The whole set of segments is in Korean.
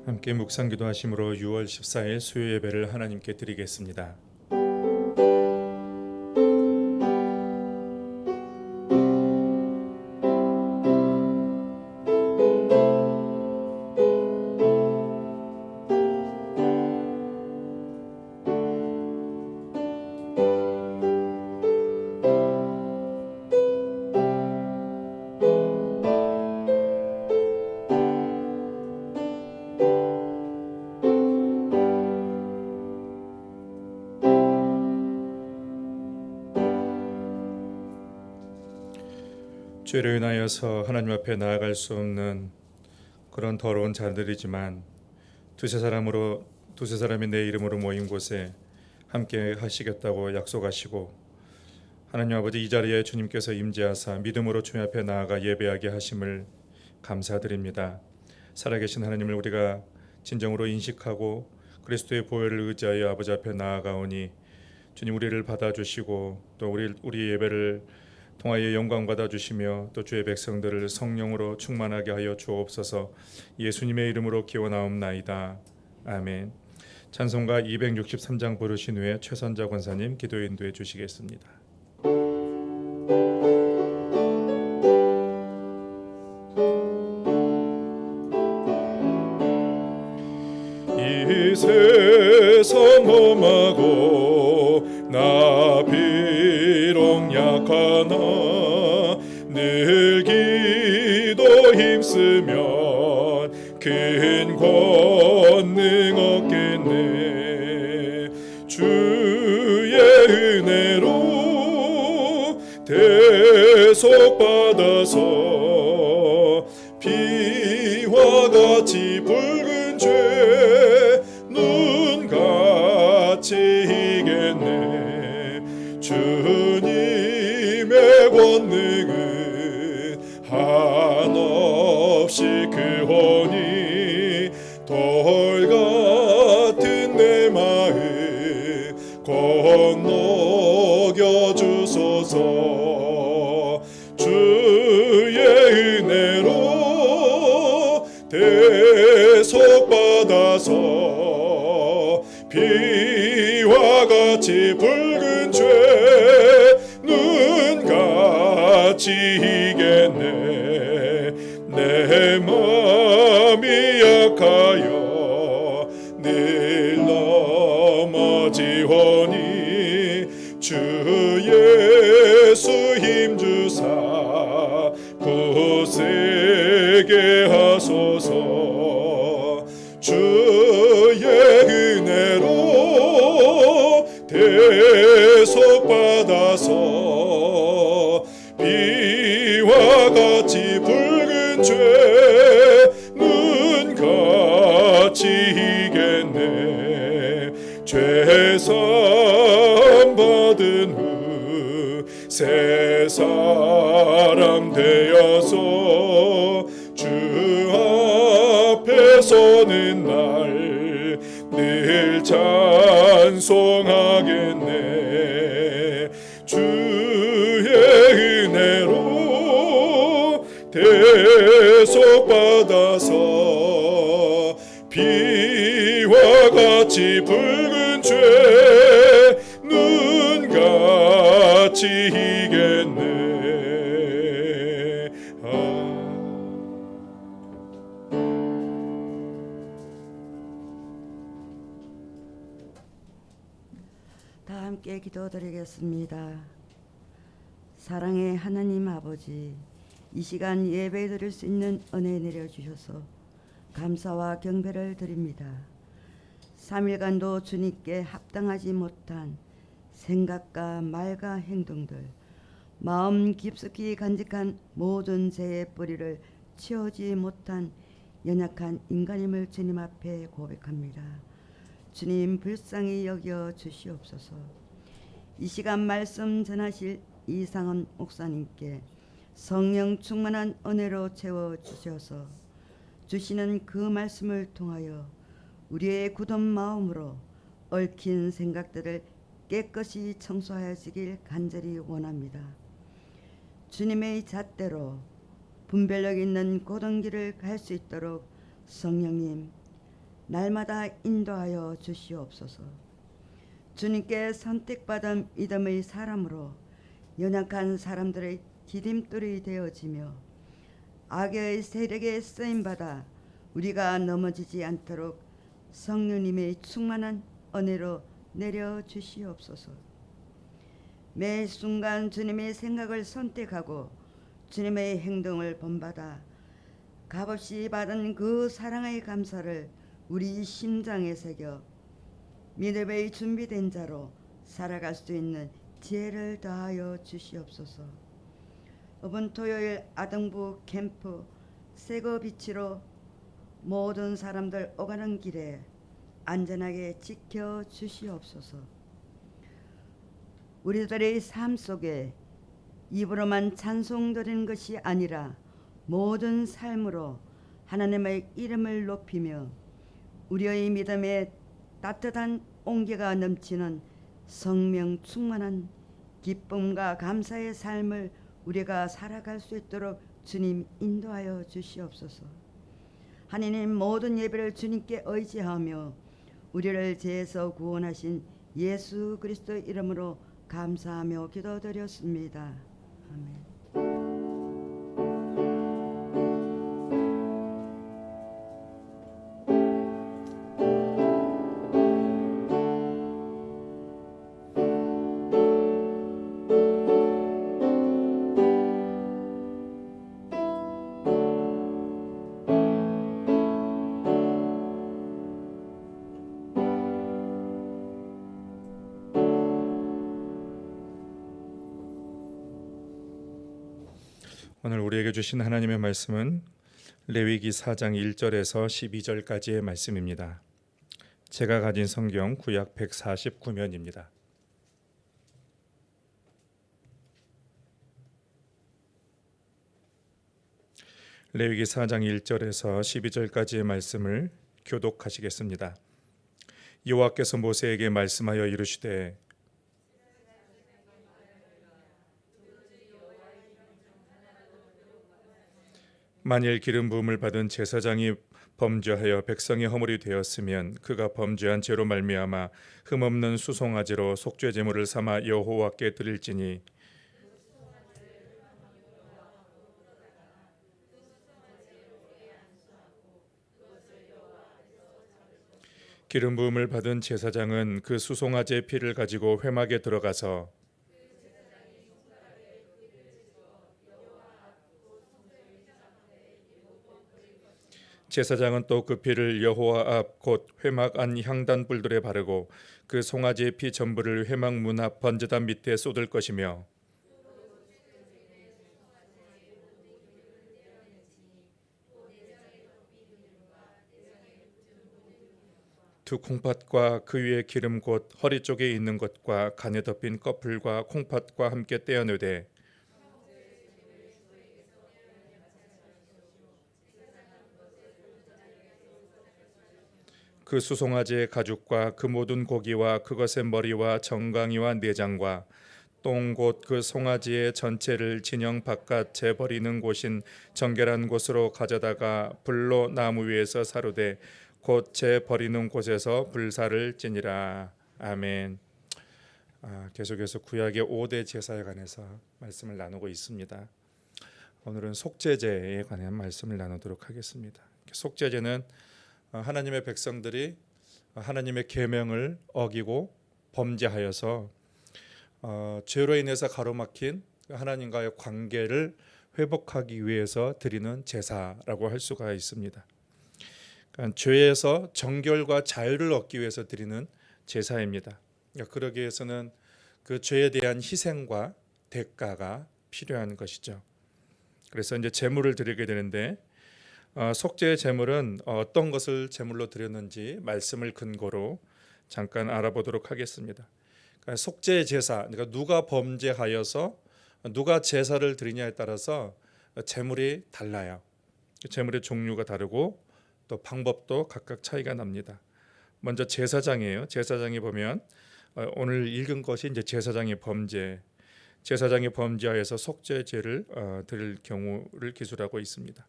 함께 묵상 기도하심으로 6월 14일 수요 예배를 하나님께 드리겠습니다. 죄로 인하여서 하나님 앞에 나아갈 수 없는 그런 더러운 자들이지만 두세 사람이 내 이름으로 모인 곳에 함께 하시겠다고 약속하시고, 하나님 아버지, 이 자리에 주님께서 임재하사 믿음으로 주님 앞에 나아가 예배하게 하심을 감사드립니다. 살아계신 하나님을 우리가 진정으로 인식하고 그리스도의 보혈을 의지하여 아버지 앞에 나아가오니 주님, 우리를 받아주시고 또 우리 예배를 통하여 영광 받아주시며 또 주의 백성들을 성령으로 충만하게 하여 주옵소서. 예수님의 이름으로 기원하옵나이다. 아멘. 찬송가 263장 부르신 후에 최선자 권사님 기도 인도해 주시겠습니다. 이 세상 험하고 나 비록 약하나 늘 기도 힘쓰면 큰 권능 얻겠네. 주의 은혜로 대속받아서 비와 같이 붉은 죄 눈같이 이겠네. 주님의 권능은 한없이 크오니 돌 같은 내 마음 건너겨 주소서. 주의 은혜로 대속받아서 비와 같이 붉은 죄 눈같이 이겠네. 내 마음이 약하여 늘 넘어지오니 주 예수 힘주사 굳세게 하소서. 주의 은혜로 대속받아서 비와 같이 붉은 죄 눈같이 이겠네. 죄사함 받은 후 새 사람 되어서 주 앞에 서는 날 늘 찬송하겠네. 주의 은혜로 대속받아서 비와 같이 붉은 죄 눈같이 이겠네. 다 함께 기도드리겠습니다. 사랑의 하나님 아버지, 이 시간 예배 드릴 수 있는 은혜 내려주셔서 감사와 경배를 드립니다. 3일간도 주님께 합당하지 못한 생각과 말과 행동들, 마음 깊숙이 간직한 모든 죄의 뿌리를 치우지 못한 연약한 인간임을 주님 앞에 고백합니다. 주님, 불쌍히 여겨 주시옵소서. 이 시간 말씀 전하실 이상은 목사님께 성령 충만한 은혜로 채워 주셔서 주시는 그 말씀을 통하여 우리의 굳은 마음으로 얽힌 생각들을 깨끗이 청소하시길 간절히 원합니다. 주님의 잣대로 분별력 있는 고든 길을 갈 수 있도록 성령님 날마다 인도하여 주시옵소서. 주님께 선택받은 믿음의 사람으로 연약한 사람들의 디딤돌이 되어지며 악의 세력에 쓰임받아 우리가 넘어지지 않도록 성령님의 충만한 은혜로 내려주시옵소서. 매 순간 주님의 생각을 선택하고 주님의 행동을 본받아 값없이 받은 그 사랑의 감사를 우리 심장에 새겨 믿음의 준비된 자로 살아갈 수 있는 지혜를 더하여 주시옵소서. 이번 토요일 아등부 캠프 새거 비치로 모든 사람들 오가는 길에 안전하게 지켜 주시옵소서. 우리들의 삶 속에 입으로만 찬송 드리는 것이 아니라 모든 삶으로 하나님의 이름을 높이며 우리의 믿음에 따뜻한 온기가 넘치는 성령 충만한 기쁨과 감사의 삶을 우리가 살아갈 수 있도록 주님 인도하여 주시옵소서. 하나님 모든 예배를 주님께 의지하며 우리를 죄에서 구원하신 예수 그리스도 이름으로 감사하며 기도드렸습니다. 아멘. 오늘 우리에게 주신 하나님의 말씀은 레위기 4장 1절에서 12절까지의 말씀입니다. 제가 가진 성경 구약 149면입니다. 레위기 4장 1절에서 12절까지의 말씀을 교독하시겠습니다. 여호와께서 모세에게 말씀하여 이르시되 만일 기름 부음을 받은 제사장이 범죄하여 백성의 허물이 되었으면 그가 범죄한 죄로 말미암아 흠없는 수송아지로 속죄 제물을 삼아 여호와께 드릴지니 기름 부음을 받은 제사장은 그 수송아지의 피를 가지고 회막에 들어가서 제사장은 또 그 피를 여호와 앞 곧 회막 안 향단 뿔들에 바르고 그 송아지의 피 전부를 회막 문 앞 번제단 밑에 쏟을 것이며 두 콩팥과 그 위에 기름 곧 허리 쪽에 있는 것과 간에 덮인 꺼풀과 콩팥과 함께 떼어내되 그 수송아지의 가죽과 그 모든 고기와 그것의 머리와 정강이와 내장과 똥 곧 그 송아지의 전체를 진영 바깥 재버리는 곳인 정결한 곳으로 가져다가 불로 나무 위에서 사르되 곧 재버리는 곳에서 불사를 지니라. 아멘. 계속해서 구약의 5대 제사에 관해서 말씀을 나누고 있습니다. 오늘은 속죄제에 관한 말씀을 나누도록 하겠습니다. 속죄제는 하나님의 백성들이 하나님의 계명을 어기고 범죄하여서 죄로 인해서 가로막힌 하나님과의 관계를 회복하기 위해서 드리는 제사라고 할 수가 있습니다. 그러니까 죄에서 정결과 자유를 얻기 위해서 드리는 제사입니다. 그러기 위해서는 그 죄에 대한 희생과 대가가 필요한 것이죠. 그래서 이제 제물을 드리게 되는데 속죄의 제물은 어떤 것을 제물로 드렸는지 말씀을 근거로 잠깐 알아보도록 하겠습니다. 그러니까 속죄의 제사, 그러니까 누가 범죄하여서 누가 제사를 드리냐에 따라서 제물이 달라요. 제물의 종류가 다르고 또 방법도 각각 차이가 납니다. 먼저 제사장이에요. 제사장이 보면 오늘 읽은 것이 이제 제사장이 범죄하여서 속죄죄를 드릴 경우를 기술하고 있습니다.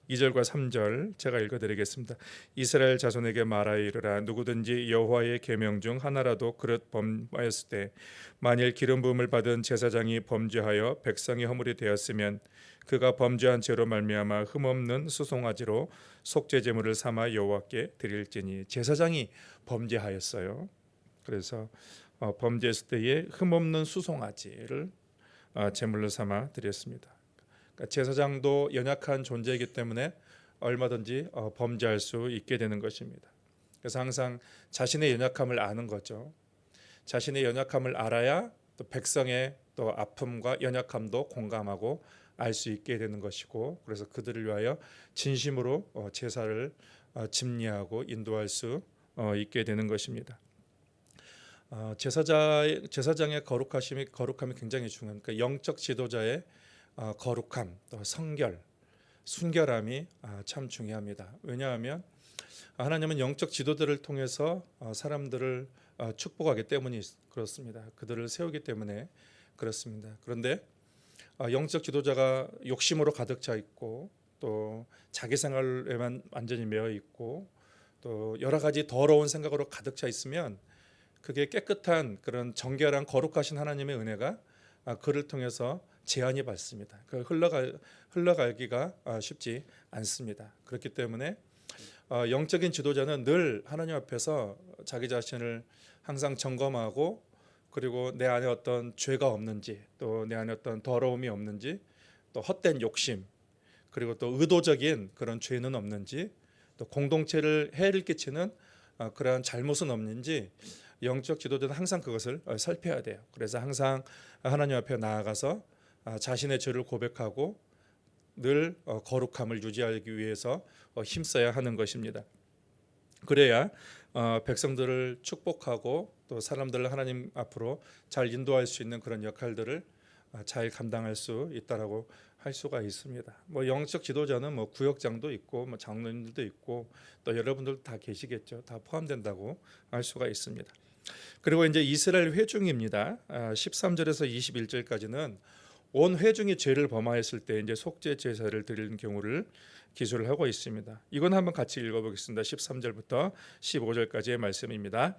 2절과 3절 제가 읽어드리겠습니다. 이스라엘 자손에게 말하여 이르라. 누구든지 여호와의 계명 중 하나라도 그릇 범하였을 때 만일 기름 부음을 받은 제사장이 범죄하여 백성이 허물이 되었으면 그가 범죄한 죄로 말미암아 흠없는 수송아지로 속죄 제물을 삼아 여호와께 드릴지니. 제사장이 범죄하였어요. 그래서 범죄했을 때에 흠없는 수송아지를 제물로 삼아 드렸습니다. 그러니까 제사장도 연약한 존재이기 때문에 얼마든지 범죄할 수 있게 되는 것입니다. 그래서 항상 자신의 연약함을 아는 거죠. 자신의 연약함을 알아야 또 백성의 또 아픔과 연약함도 공감하고 알 수 있게 되는 것이고, 그래서 그들을 위하여 진심으로 제사를 집리하고 인도할 수 있게 되는 것입니다. 제사장의 거룩함이 굉장히 중요한, 그러니까 영적 지도자의 거룩함, 또 성결, 순결함이 참 중요합니다. 왜냐하면 하나님은 영적 지도자를 통해서 사람들을 축복하기 때문이 그렇습니다. 그들을 세우기 때문에 그렇습니다. 그런데 영적 지도자가 욕심으로 가득 차 있고 또 자기 생활에만 완전히 매여 있고 또 여러 가지 더러운 생각으로 가득 차 있으면 그게 깨끗한 그런 정결한 거룩하신 하나님의 은혜가 그를 통해서 제한이 받습니다. 그 흘러가기가 쉽지 않습니다. 그렇기 때문에 영적인 지도자는 늘 하나님 앞에서 자기 자신을 항상 점검하고, 그리고 내 안에 어떤 죄가 없는지, 또 내 안에 어떤 더러움이 없는지, 또 헛된 욕심, 그리고 또 의도적인 그런 죄는 없는지, 또 공동체를 해를 끼치는 그러한 잘못은 없는지 영적 지도자는 항상 그것을 살펴야 돼요. 그래서 항상 하나님 앞에 나아가서 자신의 죄를 고백하고 늘 거룩함을 유지하기 위해서 힘써야 하는 것입니다. 그래야 백성들을 축복하고 또 사람들을 하나님 앞으로 잘 인도할 수 있는 그런 역할들을 잘 감당할 수 있다라고 할 수가 있습니다. 뭐 영적 지도자는 뭐 구역장도 있고 뭐 장로님들도 있고 또 여러분들 다 계시겠죠. 다 포함된다고 할 수가 있습니다. 그리고 이제 이스라엘 회중입니다. 13절에서 21절까지는 온 회중이 죄를 범하였을 때 이제 속죄 제사를 드리는 경우를 기술을 하고 있습니다. 이건 한번 같이 읽어보겠습니다. 13절부터 15절까지의 말씀입니다.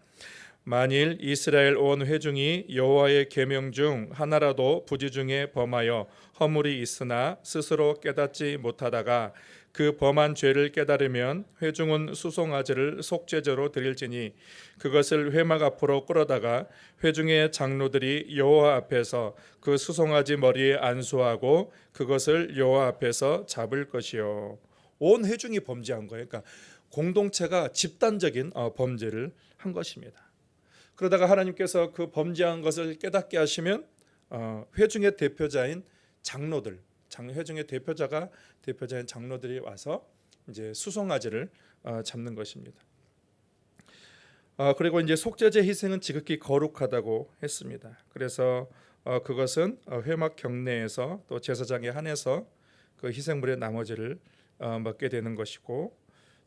만일 이스라엘 온 회중이 여호와의 계명 중 하나라도 부지 중에 범하여 허물이 있으나 스스로 깨닫지 못하다가 그 범한 죄를 깨달으면 회중은 수송아지를 속죄제로 드릴지니 그것을 회막 앞으로 끌어다가 회중의 장로들이 여호와 앞에서 그 수송아지 머리에 안수하고 그것을 여호와 앞에서 잡을 것이요. 온 회중이 범죄한 거예요. 그러니까 공동체가 집단적인 범죄를 한 것입니다. 그러다가 하나님께서 그 범죄한 것을 깨닫게 하시면 회중의 대표자인 장로들, 회중의 대표자인 장로들이 와서 이제 수송아지를 잡는 것입니다. 그리고 이제 속죄제 희생은 지극히 거룩하다고 했습니다. 그래서 그것은 회막 경내에서 또 제사장에 한해서 그 희생물의 나머지를 먹게 되는 것이고,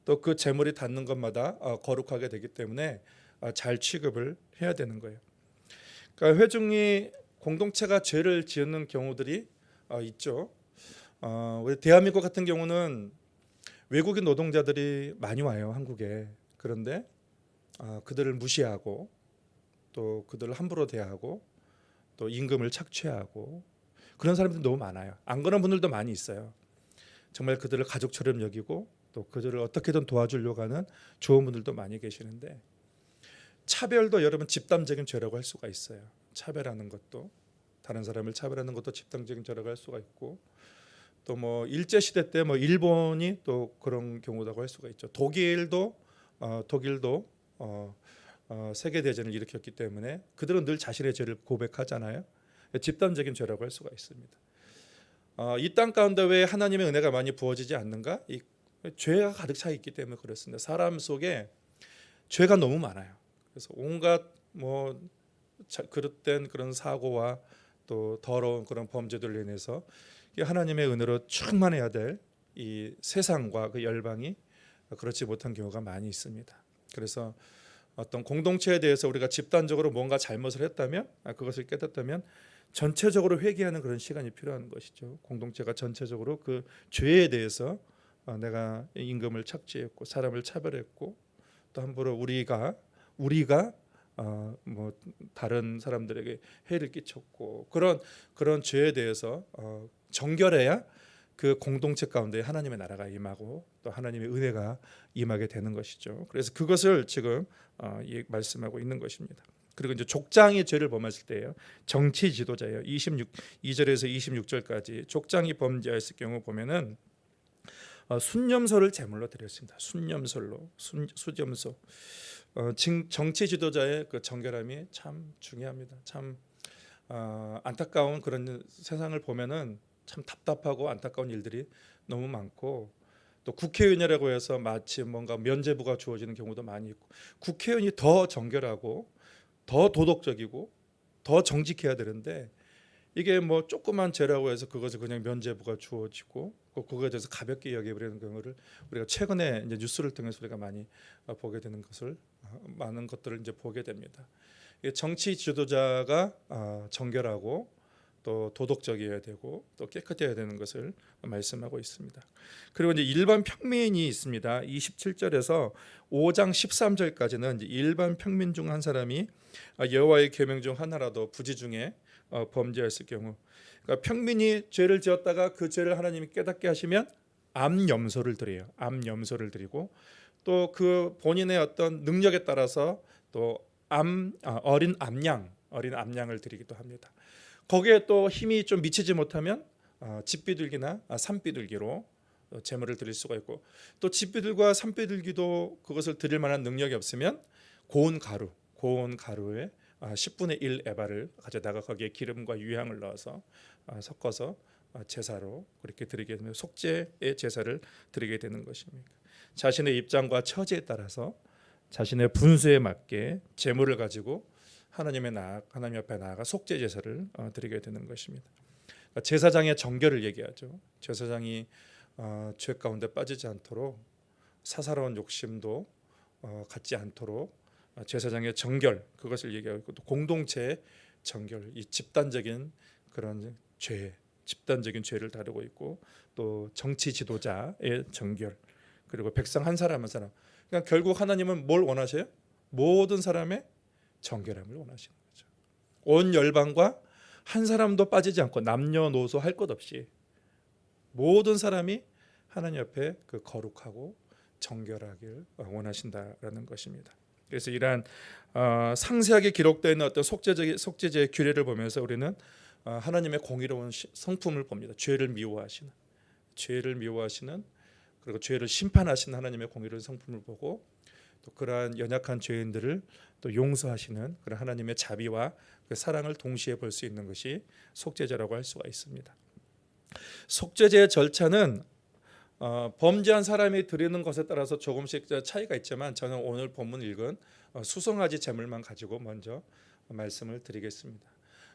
또 그 제물이 닿는 것마다 거룩하게 되기 때문에 잘 취급을 해야 되는 거예요. 그러니까 회중이 공동체가 죄를 지은 경우들이 있죠. 우리 대한민국 같은 경우는 외국인 노동자들이 많이 와요, 한국에. 그런데 그들을 무시하고 또 그들을 함부로 대하고 또 임금을 착취하고 그런 사람들이 너무 많아요. 안 그런 분들도 많이 있어요. 정말 그들을 가족처럼 여기고 또 그들을 어떻게든 도와주려고 하는 좋은 분들도 많이 계시는데, 차별도 여러분 집단적인 죄라고 할 수가 있어요. 차별하는 것도, 다른 사람을 차별하는 것도 집단적인 죄라고 할 수가 있고, 또 뭐 일제 시대 때 뭐 일본이 또 그런 경우라고 할 수가 있죠. 독일도 세계 대전을 일으켰기 때문에 그들은 늘 자신의 죄를 고백하잖아요. 집단적인 죄라고 할 수가 있습니다. 이 땅 가운데 왜 하나님의 은혜가 많이 부어지지 않는가? 이 죄가 가득 차 있기 때문에 그렇습니다. 사람 속에 죄가 너무 많아요. 그래서 온갖 뭐 그릇된 그런 사고와 또 더러운 그런 범죄들로 인해서 하나님의 은혜로 충만해야 될 이 세상과 그 열방이 그렇지 못한 경우가 많이 있습니다. 그래서 어떤 공동체에 대해서 우리가 집단적으로 뭔가 잘못을 했다면, 그것을 깨닫다면 전체적으로 회개하는 그런 시간이 필요한 것이죠. 공동체가 전체적으로 그 죄에 대해서 내가 임금을 착취했고 사람을 차별했고 또 함부로 우리가 뭐 다른 사람들에게 해를 끼쳤고 그런 죄에 대해서 정결해야 그 공동체 가운데 하나님의 나라가 임하고 또 하나님의 은혜가 임하게 되는 것이죠. 그래서 그것을 지금 말씀하고 있는 것입니다. 그리고 이제 족장이 죄를 범했을 때예요. 정치 지도자예요. 22절에서 26절까지 족장이 범죄했을 경우 보면은 순념소를 제물로 드렸습니다. 수점소. 정치 지도자의 그 정결함이 참 중요합니다. 참 안타까운 그런 세상을 보면은 참 답답하고 안타까운 일들이 너무 많고 또 국회의원이라고 해서 마치 뭔가 면죄부가 주어지는 경우도 많이 있고 국회의원이 더 정결하고 더 도덕적이고 더 정직해야 되는데 이게 뭐 조그만 죄라고 해서 그것을 그냥 면죄부가 주어지고 그거에 대해서 가볍게 여겨버리는 경우를 우리가 최근에 이제 뉴스를 통해서 우리가 많이 보게 되는 것을 많은 것들을 이제 보게 됩니다. 정치 지도자가 정결하고 또 도덕적이어야 되고 또 깨끗해야 되는 것을 말씀하고 있습니다. 그리고 이제 일반 평민이 있습니다. 27절에서 5장 13절까지는 이제 일반 평민 중 한 사람이 여호와의 계명 중 하나라도 부지 중에 범죄했을 경우, 그러니까 평민이 죄를 지었다가 그 죄를 하나님이 깨닫게 하시면 암염소를 드려요. 암염소를 드리고 또 그 본인의 어떤 능력에 따라서 또 어린 암양을 드리기도 합니다. 거기에 또 힘이 좀 미치지 못하면 집비둘기나 산비둘기로 제물을 드릴 수가 있고 또 집비둘과 산비둘기도 그것을 드릴 만한 능력이 없으면 고운 가루에 10분의 1 에바를 가져다가 거기에 기름과 유향을 넣어서 섞어서 제사로 그렇게 드리게 되면 속죄의 제사를 드리게 되는 것입니다. 자신의 입장과 처지에 따라서 자신의 분수에 맞게 제물을 가지고 하나님 앞에 나아가 속죄 제사를 드리게 되는 것입니다. 그러니까 제사장의 정결을 얘기하죠. 제사장이 죄 가운데 빠지지 않도록 사사로운 욕심도 갖지 않도록 제사장의 정결 그것을 얘기하고 있고 또 공동체의 정결, 이 집단적인 그런 집단적인 죄를 다루고 있고 또 정치 지도자의 정결 그리고 백성 한 사람 한 사람. 그러니까 결국 하나님은 뭘 원하셔요? 모든 사람의 정결함을 원하시는 거죠. 온 열방과 한 사람도 빠지지 않고 남녀노소 할 것 없이 모든 사람이 하나님 앞에 그 거룩하고 정결하길 원하신다라는 것입니다. 그래서 이러한 상세하게 기록되어 있는 어떤 속죄제의 규례를 보면서 우리는 하나님의 공의로운 성품을 봅니다. 죄를 미워하시는 그리고 죄를 심판하시는 하나님의 공의로운 성품을 보고 또 그러한 연약한 죄인들을 또 용서하시는 그런 하나님의 자비와 그 사랑을 동시에 볼 수 있는 것이 속죄제라고 할 수가 있습니다. 속죄제의 절차는 범죄한 사람이 드리는 것에 따라서 조금씩 차이가 있지만 저는 오늘 본문 읽은 수송아지 제물만 가지고 먼저 말씀을 드리겠습니다.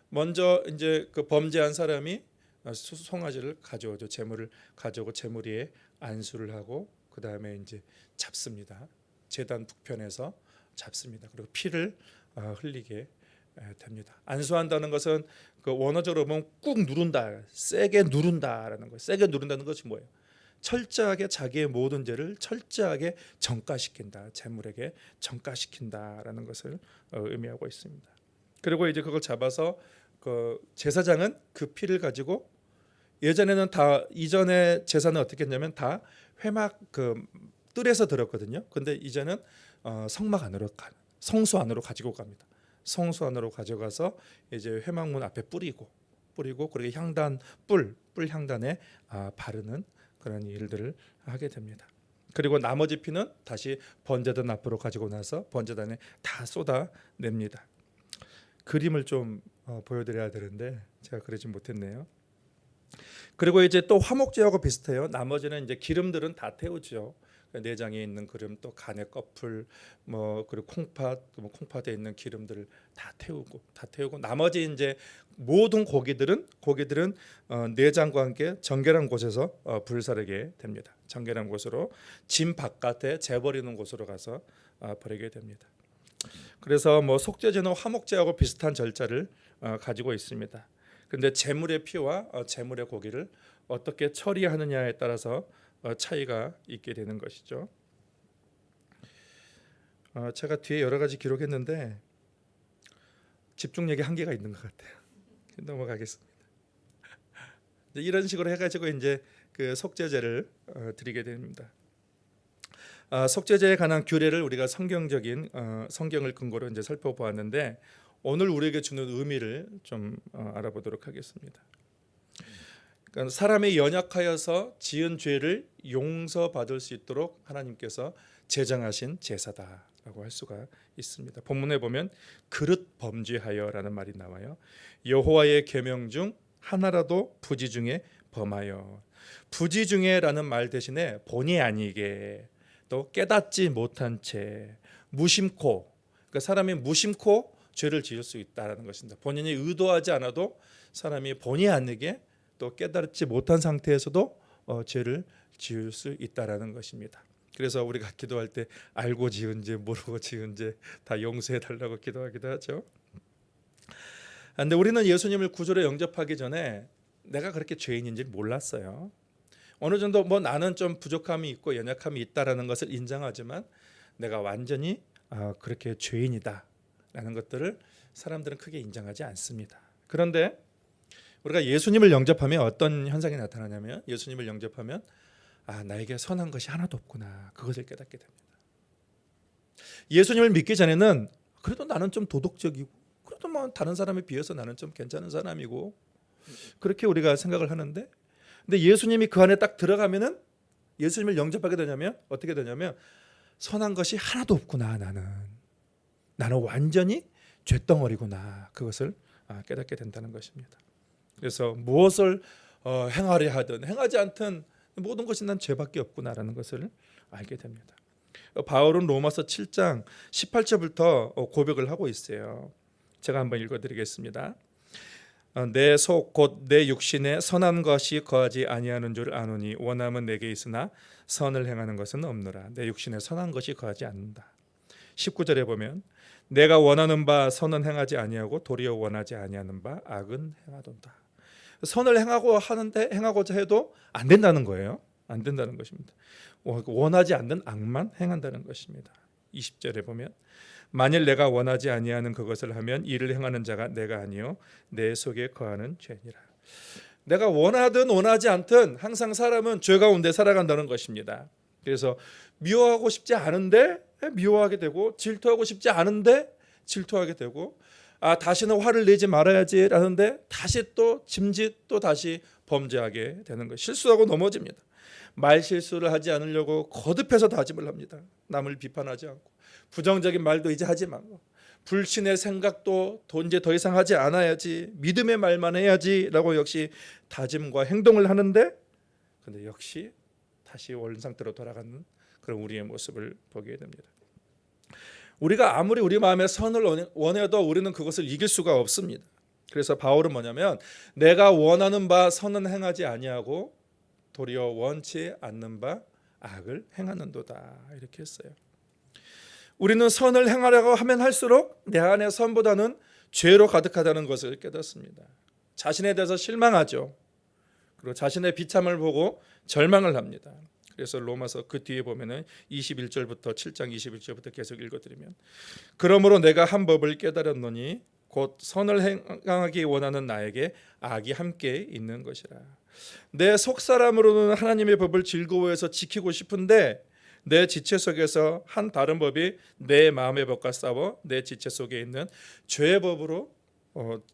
먼저 이제 그 범죄한 사람이 수송아지를 가져오죠. 제물을 가져오고 제물 위에 안수를 하고 그 다음에 이제 잡습니다. 제단 북편에서 잡습니다. 그리고 피를 흘리게 됩니다. 안수한다는 것은 그 원어적으로 보면 꾹 누른다, 세게 누른다라는 거예요. 세게 누른다는 것이 뭐예요? 철저하게 자기의 모든 죄를 철저하게 전가시킨다, 제물에게 전가시킨다라는 것을 의미하고 있습니다. 그리고 이제 그걸 잡아서 그 제사장은 그 피를 가지고 예전에는 다 이전의 제사는 어떻게 했냐면 다 회막 그 뜰에서 들었거든요. 근데 이제는 성수 안으로 가지고 갑니다. 성수 안으로 가져가서 이제 회막문 앞에 뿌리고 그리고 향단 뿔 향단에 바르는 그런 일들을 하게 됩니다. 그리고 나머지 피는 다시 번제단 앞으로 가지고 나서 번제단에 다 쏟아냅니다. 그림을 좀 보여드려야 되는데 제가 그러지 못했네요. 그리고 이제 또 화목제하고 비슷해요. 나머지는 이제 기름들은 다 태우죠. 내장에 있는 기름, 또 간의 껍풀, 그리고 콩팥에 있는 기름들을 다 태우고 나머지 이제 모든 고기들은 내장과 함께 정결한 곳에서 불사르게 됩니다. 정결한 곳으로 짐 바깥에 재버리는 곳으로 가서 버리게 됩니다. 그래서 속죄제는 화목제하고 비슷한 절차를 가지고 있습니다. 그런데 제물의 피와 제물의 고기를 어떻게 처리하느냐에 따라서 차이가 있게 되는 것이죠. 제가 뒤에 여러 가지 기록했는데 집중력의 한계가 있는 것 같아요. 넘어가겠습니다. 이런 식으로 해가지고 이제 그 속죄제를 드리게 됩니다. 속죄제에 관한 규례를 우리가 성경적인 성경을 근거로 이제 살펴보았는데 오늘 우리에게 주는 의미를 좀 알아보도록 하겠습니다. 그러니까 사람이 연약하여서 지은 죄를 용서받을 수 있도록 하나님께서 제정하신 제사다라고 할 수가 있습니다. 본문에 보면 그릇 범죄하여라는 말이 나와요. 여호와의 계명 중 하나라도 부지 중에 범하여. 부지 중에라는 말 대신에 본의 아니게 또 깨닫지 못한 채 무심코, 그러니까 사람이 무심코 죄를 지을 수 있다라는 것입니다. 본인이 의도하지 않아도 사람이 본의 아니게 또 깨닫지 못한 상태에서도 죄를 지을 수 있다라는 것입니다. 그래서 우리가 기도할 때 알고 지은 죄, 모르고 지은 죄 다 용서해 달라고 기도하기도 하죠. 그런데 우리는 예수님을 구주로 영접하기 전에 내가 그렇게 죄인인지 몰랐어요. 어느 정도 뭐 나는 좀 부족함이 있고 연약함이 있다라는 것을 인정하지만 내가 완전히 그렇게 죄인이다라는 것들을 사람들은 크게 인정하지 않습니다. 그런데 우리가 예수님을 영접하면 어떤 현상이 나타나냐면 예수님을 영접하면 나에게 선한 것이 하나도 없구나 그것을 깨닫게 됩니다. 예수님을 믿기 전에는 그래도 나는 좀 도덕적이고 그래도 뭐 다른 사람에 비해서 나는 좀 괜찮은 사람이고 그렇게 우리가 생각을 하는데 근데 예수님이 그 안에 딱 들어가면은 예수님을 영접하게 되냐면 어떻게 되냐면 선한 것이 하나도 없구나 나는 완전히 죄덩어리구나 그것을 깨닫게 된다는 것입니다. 그래서 무엇을 행하려 하든 행하지 않든 모든 것이 난 죄밖에 없구나라는 것을 알게 됩니다. 바울은 로마서 7장 18절부터 고백을 하고 있어요. 제가 한번 읽어드리겠습니다. 내 속 곧 내 육신에 선한 것이 거하지 아니하는 줄 아노니 원함은 내게 있으나 선을 행하는 것은 없노라. 내 육신에 선한 것이 거하지 않는다. 19절에 보면 내가 원하는 바 선은 행하지 아니하고 도리어 원하지 아니하는 바 악은 행하도다. 선을 행하고자 해도 안 된다는 거예요. 안 된다는 것입니다. 원하지 않는 악만 행한다는 것입니다. 20절에 보면 만일 내가 원하지 아니하는 그것을 하면 이를 행하는 자가 내가 아니요 내 속에 거하는 죄니라. 내가 원하든 원하지 않든 항상 사람은 죄 가운데 살아간다는 것입니다. 그래서 미워하고 싶지 않은데 미워하게 되고 질투하고 싶지 않은데 질투하게 되고 다시는 화를 내지 말아야지 라는데 다시 또 짐짓 또 다시 범죄하게 되는 것. 실수하고 넘어집니다. 말 실수를 하지 않으려고 거듭해서 다짐을 합니다. 남을 비판하지 않고 부정적인 말도 이제 하지 말고 불신의 생각도 이제 더 이상 하지 않아야지 믿음의 말만 해야지 라고 역시 다짐과 행동을 하는데 근데 역시 다시 원래 상태로 돌아가는 그런 우리의 모습을 보게 됩니다. 우리가 아무리 우리 마음에 선을 원해도 우리는 그것을 이길 수가 없습니다. 그래서 바울은 뭐냐면 내가 원하는 바 선은 행하지 아니하고 도리어 원치 않는 바 악을 행하는도다 이렇게 했어요. 우리는 선을 행하려고 하면 할수록 내 안의 선보다는 죄로 가득하다는 것을 깨닫습니다. 자신에 대해서 실망하죠. 그리고 자신의 비참을 보고 절망을 합니다. 그래서 로마서 그 뒤에 보면은 21절부터 7장 21절부터 계속 읽어드리면 그러므로 내가 한 법을 깨달았노니 곧 선을 행하기 원하는 나에게 악이 함께 있는 것이라. 내 속사람으로는 하나님의 법을 즐거워해서 지키고 싶은데 내 지체 속에서 한 다른 법이 내 마음의 법과 싸워 내 지체 속에 있는 죄의 법으로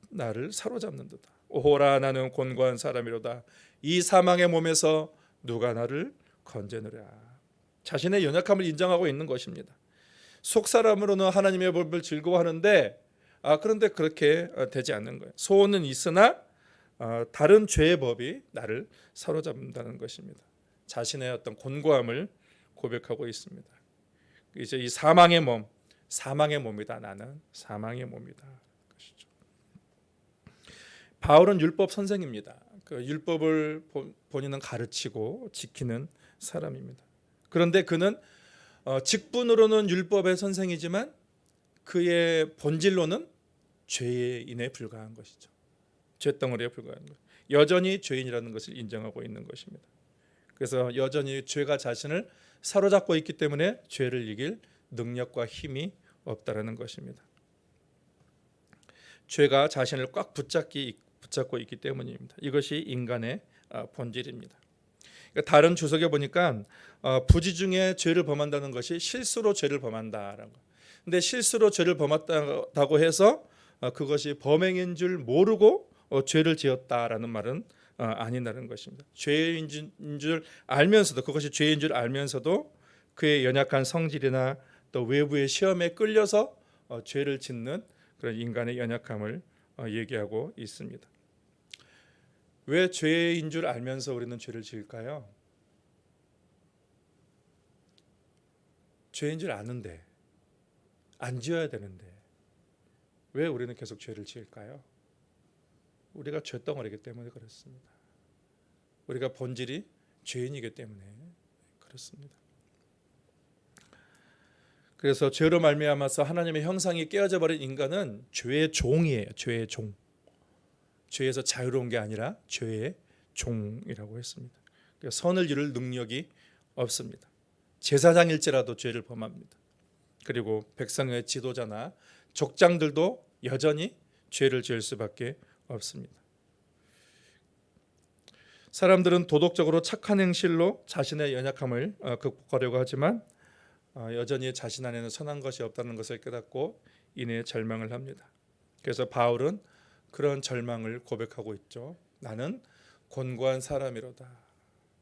나를 사로잡는 듯다. 오호라 나는 곤고한 사람이로다. 이 사망의 몸에서 누가 나를 건져내랴. 자신의 연약함을 인정하고 있는 것입니다. 속사람으로는 하나님의 법을 즐거워하는데 그런데 그렇게 되지 않는 거예요. 소원은 있으나 다른 죄의 법이 나를 사로잡는다는 것입니다. 자신의 어떤 곤고함을 고백하고 있습니다. 이제 이 사망의 몸이다. 나는 사망의 몸이다. 것이죠. 바울은 율법 선생입니다. 그 율법을 본인은 가르치고 지키는 사람입니다. 그런데 그는 직분으로는 율법의 선생이지만 그의 본질로는 죄인에 불과한 것이죠. 죄덩어리에 불과한 것. 여전히 죄인이라는 것을 인정하고 있는 것입니다. 그래서 여전히 죄가 자신을 사로잡고 있기 때문에 죄를 이길 능력과 힘이 없다라는 것입니다. 죄가 자신을 꽉 붙잡고 있기 때문입니다. 이것이 인간의 본질입니다. 그러니까 다른 주석에 보니까 부지 중에 죄를 범한다는 것이 실수로 죄를 범한다라는 거. 근데 실수로 죄를 범했다고 해서 그것이 범행인 줄 모르고 죄를 지었다라는 말은 아니라는 것입니다. 죄인 줄 알면서도, 그것이 죄인 줄 알면서도 그의 연약한 성질이나 또 외부의 시험에 끌려서 죄를 짓는 그런 인간의 연약함을 얘기하고 있습니다. 왜 죄인 줄 알면서 우리는 죄를 지을까요? 죄인 줄 아는데, 안 지어야 되는데 왜 우리는 계속 죄를 지을까요? 우리가 죄덩어리이기 때문에 그렇습니다. 우리가 본질이 죄인이기 때문에 그렇습니다. 그래서 죄로 말미암아서 하나님의 형상이 깨어져 버린 인간은 죄의 종이에요. 죄의 종. 죄에서 자유로운 게 아니라 죄의 종이라고 했습니다. 선을 이룰 능력이 없습니다. 제사장일지라도 죄를 범합니다. 그리고 백성의 지도자나 족장들도 여전히 죄를 지을 수밖에 없습니다. 사람들은 도덕적으로 착한 행실로 자신의 연약함을 극복하려고 하지만 여전히 자신 안에는 선한 것이 없다는 것을 깨닫고 이내 절망을 합니다. 그래서 바울은 그런 절망을 고백하고 있죠. 나는 곤고한 사람이로다.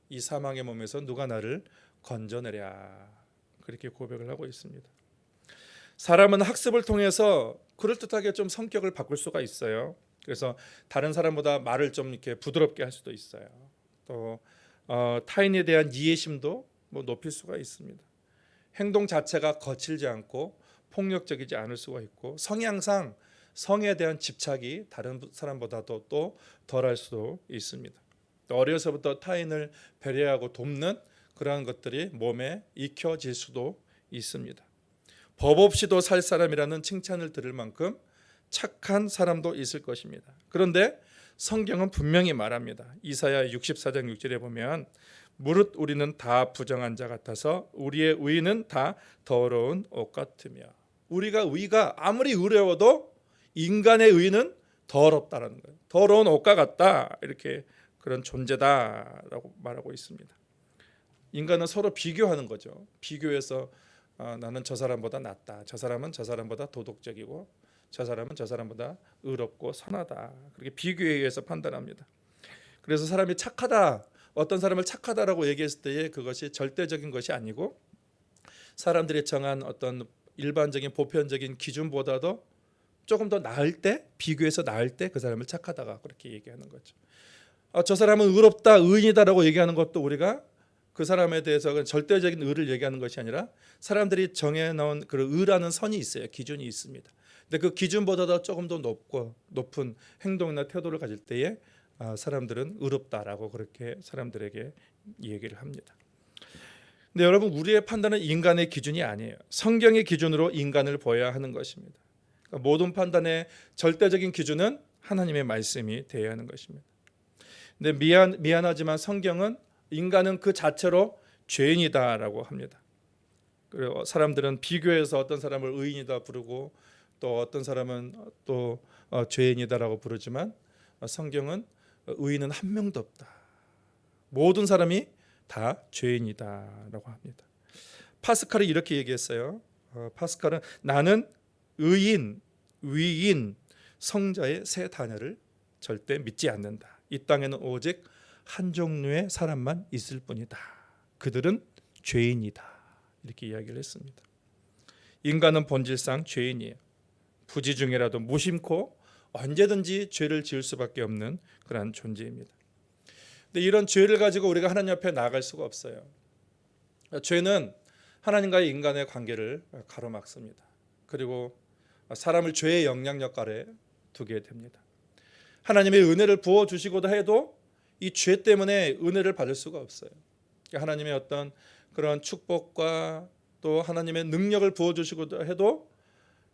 이 사망의 몸에서 누가 나를 건져내랴. 그렇게 고백을 하고 있습니다. 사람은 학습을 통해서 그럴듯하게 좀 성격을 바꿀 수가 있어요. 그래서 다른 사람보다 말을 좀 이렇게 부드럽게 할 수도 있어요. 또 타인에 대한 이해심도 높일 수가 있습니다. 행동 자체가 거칠지 않고 폭력적이지 않을 수가 있고 성향상 성에 대한 집착이 다른 사람보다도 또 덜할 수도 있습니다. 또 어려서부터 타인을 배려하고 돕는 그러한 것들이 몸에 익혀질 수도 있습니다. 법 없이도 살 사람이라는 칭찬을 들을 만큼 착한 사람도 있을 것입니다. 그런데 성경은 분명히 말합니다. 이사야 64장 6절에 보면 무릇 우리는 다 부정한 자 같아서 우리의 의는 다 더러운 옷 같으며, 우리가 의가 아무리 의로워도 인간의 의는 더럽다라는 거예요. 더러운 옷과 같다, 이렇게 그런 존재다라고 말하고 있습니다. 인간은 서로 비교하는 거죠. 비교해서 나는 저 사람보다 낫다, 저 사람은 저 사람보다 도덕적이고 저 사람은 저 사람보다 의롭고 선하다, 그렇게 비교에 의해서 판단합니다. 그래서 사람이 착하다, 어떤 사람을 착하다라고 얘기했을 때에 그것이 절대적인 것이 아니고 사람들이 정한 어떤 일반적인 보편적인 기준보다도 조금 더 나을 때, 비교해서 나을 때 그 사람을 착하다가 그렇게 얘기하는 거죠. 저 사람은 의롭다, 의인이다라고 얘기하는 것도 우리가 그 사람에 대해서 절대적인 의를 얘기하는 것이 아니라 사람들이 정해놓은 그 의라는 선이 있어요. 기준이 있습니다. 근데 그 기준보다도 조금 더 높은 행동이나 태도를 가질 때에 사람들은 의롭다라고 그렇게 사람들에게 얘기를 합니다. 근데 여러분, 우리의 판단은 인간의 기준이 아니에요. 성경의 기준으로 인간을 보아야 하는 것입니다. 그러니까 모든 판단의 절대적인 기준은 하나님의 말씀이 되어야 하는 것입니다. 근데 미안하지만 성경은 인간은 그 자체로 죄인이다라고 합니다. 그리고 사람들은 비교해서 어떤 사람을 의인이다 부르고 또 어떤 사람은 또 죄인이다라고 부르지만 성경은 의인은 한 명도 없다. 모든 사람이 다 죄인이다라고 합니다. 파스칼이 이렇게 얘기했어요. 파스칼은 나는 의인, 위인, 성자의 세 단어를 절대 믿지 않는다. 이 땅에는 오직 한 종류의 사람만 있을 뿐이다. 그들은 죄인이다. 이렇게 이야기를 했습니다. 인간은 본질상 죄인이에요. 부지 중에라도 무심코 언제든지 죄를 지을 수밖에 없는 그런 존재입니다. 근데 이런 죄를 가지고 우리가 하나님 앞에 나아갈 수가 없어요. 죄는 하나님과의 인간의 관계를 가로막습니다. 그리고 사람을 죄의 영향력 아래 두게 됩니다. 하나님의 은혜를 부어주시고도 해도 이 죄 때문에 은혜를 받을 수가 없어요. 하나님의 어떤 그런 축복과 또 하나님의 능력을 부어주시고도 해도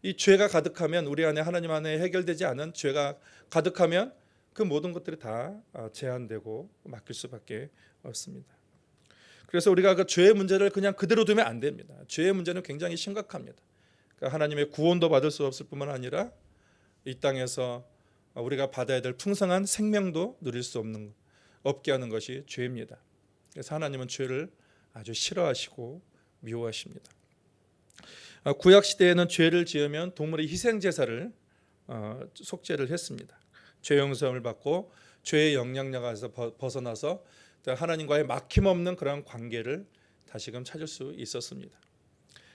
이 죄가 가득하면, 우리 안에 하나님 안에 해결되지 않은 죄가 가득하면 그 모든 것들이 다 제한되고 막힐 수밖에 없습니다. 그래서 우리가 그 죄의 문제를 그냥 그대로 두면 안 됩니다. 죄의 문제는 굉장히 심각합니다. 그러니까 하나님의 구원도 받을 수 없을 뿐만 아니라 이 땅에서 우리가 받아야 될 풍성한 생명도 누릴 수 없게 하는 것이 죄입니다. 그래서 하나님은 죄를 아주 싫어하시고 미워하십니다. 구약 시대에는 죄를 지으면 동물의 희생 제사를 속죄를 했습니다. 죄 용서를 받고 죄의 영향력에서 벗어나서 하나님과의 막힘없는 그런 관계를 다시금 찾을 수 있었습니다.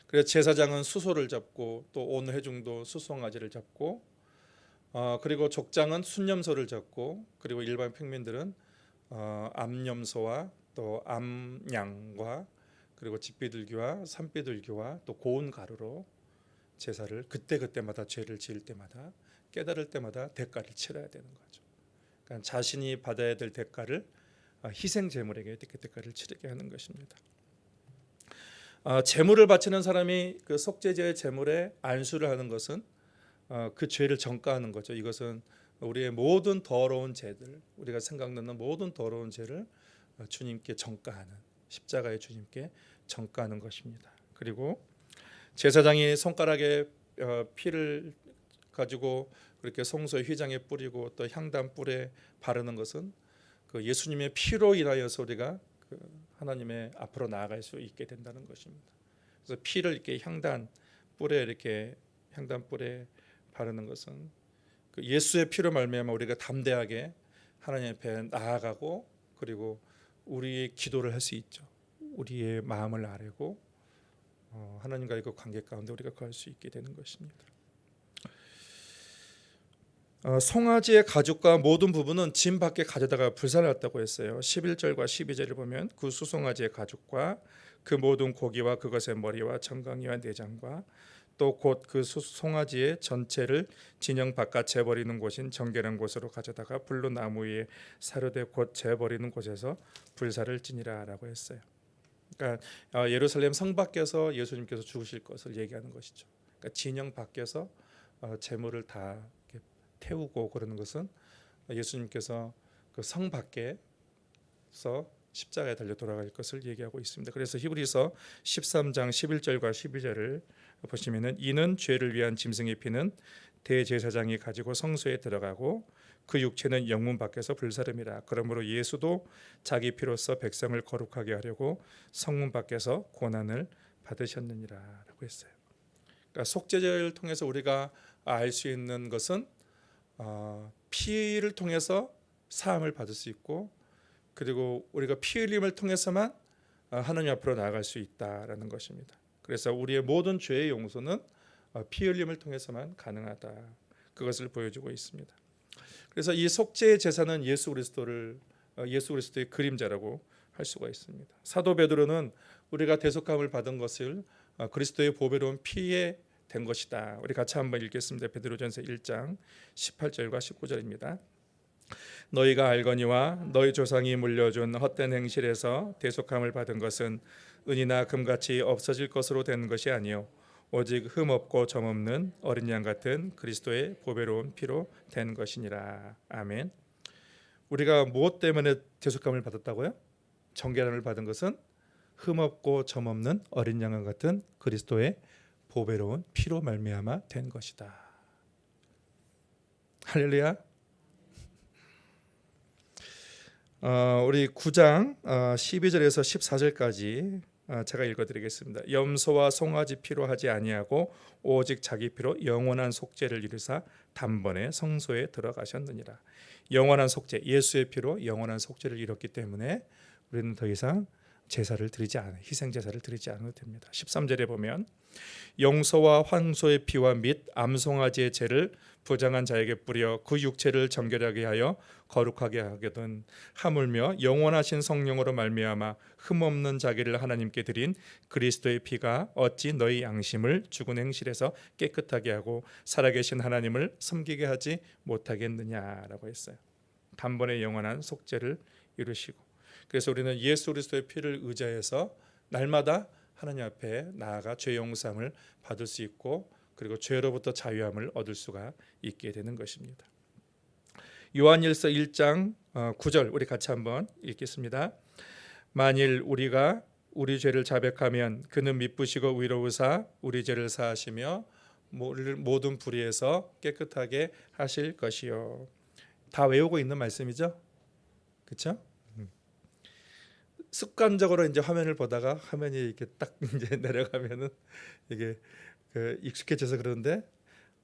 그래서 제사장은 수소를 잡고 또 온 회중도 수송아지를 잡고 그리고 족장은 순염소를 잡고 그리고 일반 평민들은 암염소와 또 암양과 그리고 집비둘기와 산비둘기와 또 고운 가루로 제사를 그때마다 죄를 지을 때마다 깨달을 때마다 대가를 치러야 되는 거죠. 그러니까 자신이 받아야 될 대가를 희생 제물에게 대가를 치르게 하는 것입니다. 제물을 바치는 사람이 그 속죄제의 제물에 안수를 하는 것은 그 죄를 전가하는 거죠. 이것은 우리의 모든 더러운 죄들, 우리가 생각나는 모든 더러운 죄를 주님께 전가하는, 십자가의 주님께 전가하는 것입니다. 그리고 제사장이 손가락에 피를 가지고 그렇게 성소의 휘장에 뿌리고 또 향단 뿔에 바르는 것은 그 예수님의 피로 인하여서 우리가 그 하나님의 앞으로 나아갈 수 있게 된다는 것입니다. 그래서 피를 이렇게 향단 뿔에 바르는 것은 그 예수의 피로 말미암아 우리가 담대하게 하나님 앞에 나아가고 그리고 우리의 기도를 할 수 있죠. 우리의 마음을 아뢰고 하나님과의 그 관계 가운데 우리가 거할 수 있게 되는 것입니다. 송아지의 가죽과 모든 부분은 짐 밖에 가져다가 불살랐다고 했어요. 11절과 12절을 보면 그 수송아지의 가죽과 그 모든 고기와 그것의 머리와 정강이와 내장과 또 곧 그 송아지의 전체를 진영 바깥 재버리는 곳인 정결한 곳으로 가져다가 불로 나무 위에 사르되 곧 재버리는 곳에서 불사를 지니라라고 했어요. 그러니까 예루살렘 성 밖에서 예수님께서 죽으실 것을 얘기하는 것이죠. 그러니까 진영 밖에서 제물을 다 태우고 그러는 것은 예수님께서 그 성 밖에서 십자가에 달려 돌아갈 것을 얘기하고 있습니다. 그래서 히브리서 13장 11절과 12절을 보시면은 이는 죄를 위한 짐승의 피는 대제사장이 가지고 성소에 들어가고 그 육체는 영문 밖에서 불사름이라. 그러므로 예수도 자기 피로써 백성을 거룩하게 하려고 성문 밖에서 고난을 받으셨느니라라고 했어요. 그러니까 속죄제를 통해서 우리가 알 수 있는 것은 피를 통해서 사함을 받을 수 있고 그리고 우리가 피 흘림을 통해서만 하나님 앞으로 나아갈 수 있다라는 것입니다. 그래서 우리의 모든 죄의 용서는 피 흘림을 통해서만 가능하다. 그것을 보여주고 있습니다. 그래서 이 속죄의 제사는 예수 그리스도의 그림자라고 할 수가 있습니다. 사도 베드로는 우리가 대속함을 받은 것을 그리스도의 보배로운 피에 된 것이다. 우리 같이 한번 읽겠습니다. 베드로전서 1장 18절과 19절입니다. 너희가 알거니와 너희 조상이 물려준 헛된 행실에서 대속함을 받은 것은 은이나 금같이 없어질 것으로 된 것이 아니요 오직 흠없고 점없는 어린 양 같은 그리스도의 보배로운 피로 된 것이니라. 아멘. 우리가 무엇 때문에 대속함을 받았다고요? 정결함을 받은 것은 흠없고 점없는 어린 양 같은 그리스도의 보배로운 피로 말미암아 된 것이다. 할렐루야. 우리 9장 12절에서 14절까지 제가 읽어드리겠습니다. 염소와 송아지 피로 하지 아니하고 오직 자기 피로 영원한 속죄를 이루사 단번에 성소에 들어가셨느니라. 영원한 속죄, 예수의 피로 영원한 속죄를 이뤘기 때문에 우리는 더 이상 희생 제사를 드리지 않아도 됩니다. 13절에 보면 용소와 황소의 피와 및 암송아지의 죄를 부정한 자에게 뿌려 그 육체를 정결하게 하여 거룩하게 하거든 하물며 영원하신 성령으로 말미암아 흠없는 자기를 하나님께 드린 그리스도의 피가 어찌 너희 양심을 죽은 행실에서 깨끗하게 하고 살아계신 하나님을 섬기게 하지 못하겠느냐라고 했어요. 단번에 영원한 속죄를 이루시고, 그래서 우리는 예수 그리스도의 피를 의지해서 날마다 하나님 앞에 나아가 죄 용서함을 받을 수 있고 그리고 죄로부터 자유함을 얻을 수가 있게 되는 것입니다. 요한일서 1장 9절 우리 같이 한번 읽겠습니다. 만일 우리가 우리 죄를 자백하면 그는 미쁘시고 의로우사 우리 죄를 사하시며 모든 불의에서 깨끗하게 하실 것이요. 다 외우고 있는 말씀이죠, 그렇죠? 습관적으로 이제 화면을 보다가 화면이 이렇게 딱 이제 내려가면은 이게 익숙해져서 그러는데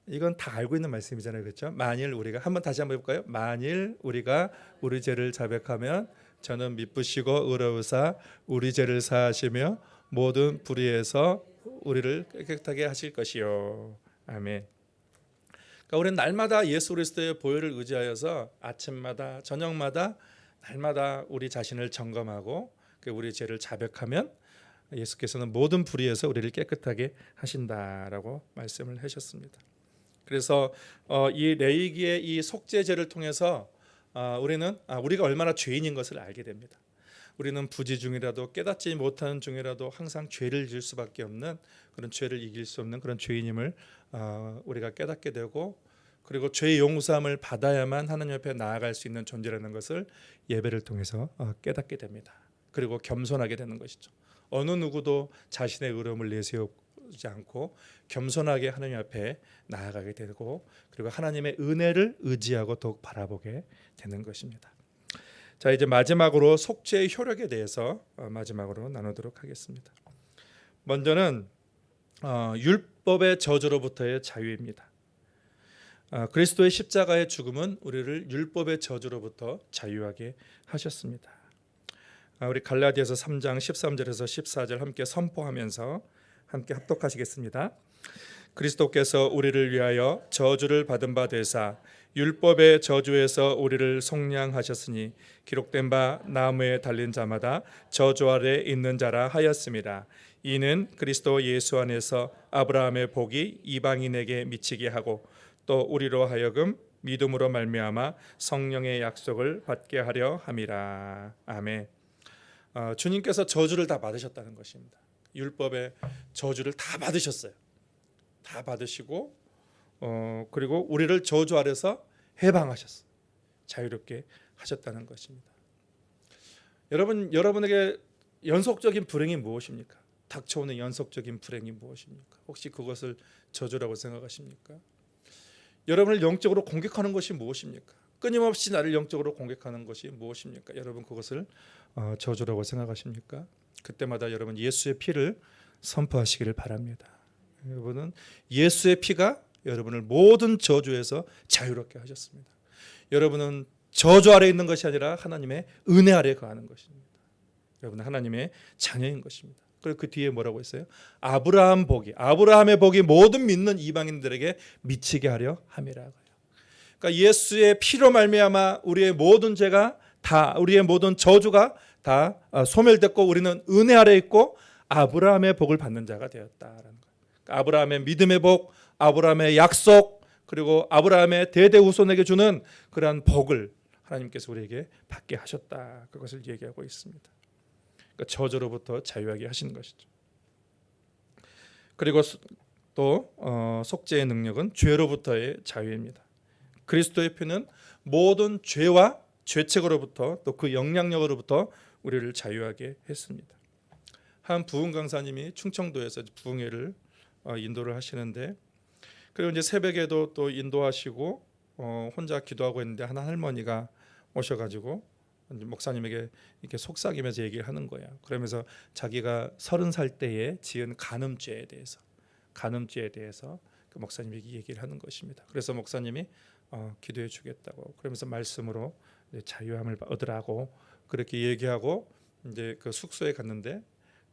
이건 다 알고 있는 말씀이잖아요, 그렇죠? 만일 우리가 다시 한번 해볼까요? 만일 우리가 우리 죄를 자백하면 저는 미쁘시고 의로우사 우리 죄를 사하시며 모든 불의에서 우리를 깨끗하게 하실 것이요. 아멘. 그러니까 우리는 날마다 예수 그리스도의 보혈을 의지하여서 아침마다 저녁마다 날마다 우리 자신을 점검하고 우리 죄를 자백하면 예수께서는 모든 불의에서 우리를 깨끗하게 하신다라고 말씀을 하셨습니다. 그래서 이 레위기의 이 속죄제를 통해서 우리가 얼마나 죄인인 것을 알게 됩니다. 우리는 부지 중이라도 깨닫지 못하는 중이라도 항상 죄를 지을 수밖에 없는 그런 죄를 이길 수 없는 그런 죄인임을 우리가 깨닫게 되고, 그리고 죄 용서함을 받아야만 하나님 앞에 나아갈 수 있는 존재라는 것을 예배를 통해서 깨닫게 됩니다. 그리고 겸손하게 되는 것이죠. 어느 누구도 자신의 의로움을 내세우지 않고 겸손하게 하나님 앞에 나아가게 되고, 그리고 하나님의 은혜를 의지하고 더욱 바라보게 되는 것입니다. 자, 이제 마지막으로 속죄의 효력에 대해서 마지막으로 나누도록 하겠습니다. 먼저는 율법의 저주로부터의 자유입니다. 그리스도의 십자가의 죽음은 우리를 율법의 저주로부터 자유하게 하셨습니다. 우리 갈라디아서 3장 13절에서 14절 함께 선포하면서 함께 합독하시겠습니다. 그리스도께서 우리를 위하여 저주를 받은 바 되사 율법의 저주에서 우리를 속량하셨으니 기록된 바 나무에 달린 자마다 저주 아래 있는 자라 하였습니다. 이는 그리스도 예수 안에서 아브라함의 복이 이방인에게 미치게 하고 또 우리로 하여금 믿음으로 말미암아 성령의 약속을 받게 하려 함이라. 아멘. 주님께서 저주를 다 받으셨다는 것입니다. 율법의 저주를 다 받으셨어요. 다 받으시고 그리고 우리를 저주 아래서 해방하셨어요. 자유롭게 하셨다는 것입니다. 여러분에게 연속적인 불행이 무엇입니까? 닥쳐오는 연속적인 불행이 무엇입니까? 혹시 그것을 저주라고 생각하십니까? 여러분을 영적으로 공격하는 것이 무엇입니까? 끊임없이 나를 영적으로 공격하는 것이 무엇입니까? 여러분 그것을 저주라고 생각하십니까? 그때마다 여러분 예수의 피를 선포하시기를 바랍니다. 여러분은 예수의 피가 여러분을 모든 저주에서 자유롭게 하셨습니다. 여러분은 저주 아래 있는 것이 아니라 하나님의 은혜 아래 거하는 것입니다. 여러분은 하나님의 자녀인 것입니다. 그리고 그 뒤에 뭐라고 했어요? 아브라함의 복이 모든 믿는 이방인들에게 미치게 하려 함이라고요. 그러니까 예수의 피로 말미암아 우리의 모든 죄가 다, 우리의 모든 저주가 다 소멸됐고 우리는 은혜 아래 있고 아브라함의 복을 받는 자가 되었다라는 거예요. 그러니까 아브라함의 믿음의 복, 아브라함의 약속, 그리고 아브라함의 대대 후손에게 주는 그러한 복을 하나님께서 우리에게 받게 하셨다. 그것을 얘기하고 있습니다. 그러니까 저주로부터 자유하게 하신 것이죠. 그리고 또 속죄의 능력은 죄로부터의 자유입니다. 그리스도의 피는 모든 죄와 죄책으로부터 또 그 영향력으로부터 우리를 자유하게 했습니다. 한 부흥 강사님이 충청도에서 부흥회를 인도를 하시는데, 그리고 이제 새벽에도 또 인도하시고 혼자 기도하고 있는데 한 할머니가 오셔가지고 목사님에게 이렇게 속삭이면서 얘기를 하는 거예요. 그러면서 자기가 30살 때에 지은 간음죄에 대해서 그 목사님에게 얘기를 하는 것입니다. 그래서 목사님이 기도해 주겠다고 그러면서 말씀으로 자유함을 얻으라고 그렇게 얘기하고 이제 그 숙소에 갔는데